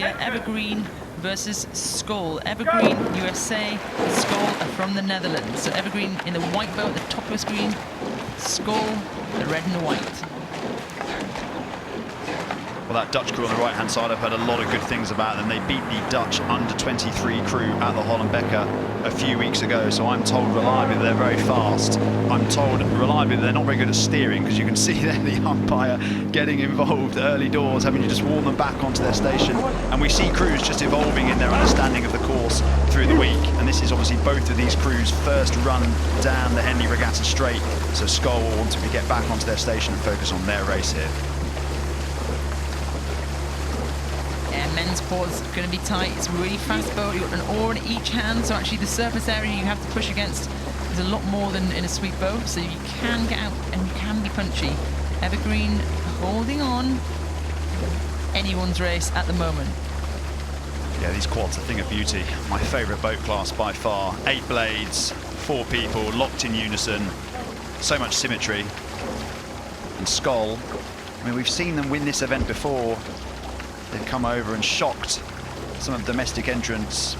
Evergreen versus Skøll. Evergreen, USA, Skøll are from the Netherlands. So Evergreen in the white boat, the top of the screen, Skøll, the red and the white. Well, that Dutch crew on the right-hand side, I've heard a lot of good things about them. They beat the Dutch under-23 crew at the Holland-Becker a few weeks ago, so I'm told reliably that they're very fast. I'm told reliably that they're not very good at steering, because you can see there the umpire getting involved early doors, having to just warn them back onto their station. And we see crews just evolving in their understanding of the course through the week. And this is obviously both of these crews' first run down the Henley Regatta straight, so Skøll will want to get back onto their station and focus on their race here. Men's quad's going to be tight. It's a really fast boat. You've got an oar in each hand, so actually the surface area you have to push against is a lot more than in a sweep boat, so you can get out and you can be punchy. Evergreen holding on. Anyone's race at the moment. Yeah, these quads are a thing of beauty. My favourite boat class by far. 8 blades, 4 people, locked in unison. So much symmetry. And Skøll, I mean, we've seen them win this event before. They've come over and shocked some of the domestic entrants.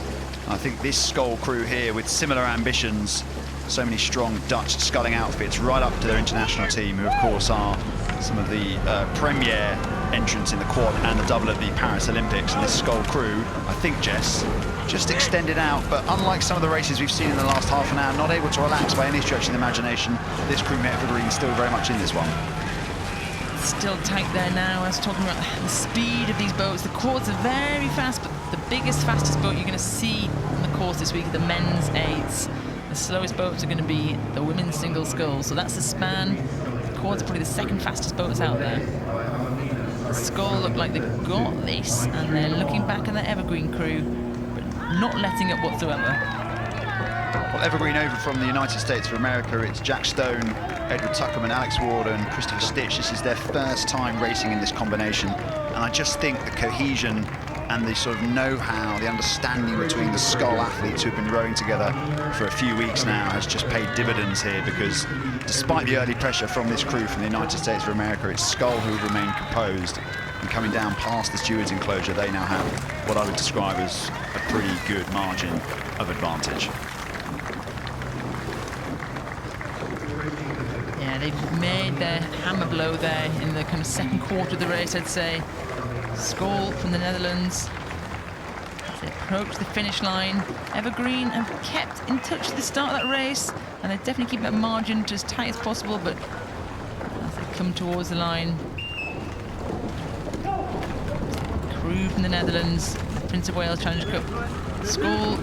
I think this Skøll crew here with similar ambitions, so many strong Dutch sculling outfits right up to their international team, who of course are some of the premier entrants in the quad and the double at the Paris Olympics. And this Skøll crew, I think, Jess, just extended out, but unlike some of the races we've seen in the last half an hour, not able to relax by any stretch of the imagination. This crew, Evergreen, still very much in this one. Still tight there now. I was talking about the speed of these boats. The quads are very fast, but the biggest, fastest boat you're going to see on the course this week are the men's 8s. The slowest boats are going to be the women's single sculls. So that's the span. The quads are probably the second fastest boats out there. The Skøll look like they've got this, and they're looking back at the Evergreen crew, but not letting up whatsoever. Well, Evergreen over from the United States of America, it's Jack Stone, Edward Tuckerman, Alex Warden, Christopher Stitch. This is their first time racing in this combination, and I just think the cohesion and the sort of know-how, the understanding between the Skøll athletes who've been rowing together for a few weeks now has just paid dividends here, because despite the early pressure from this crew from the United States of America, it's Skøll who remain composed, and coming down past the stewards' enclosure, they now have what I would describe as a pretty good margin of advantage. They've made their hammer blow there in the kind of second quarter of the race, I'd say. Skøll from the Netherlands, as they approach the finish line. Evergreen have kept in touch at the start of that race, and they definitely keep that margin to as tight as possible, but as they come towards the line, crew from the Netherlands, Prince of Wales Challenge Cup, Skøll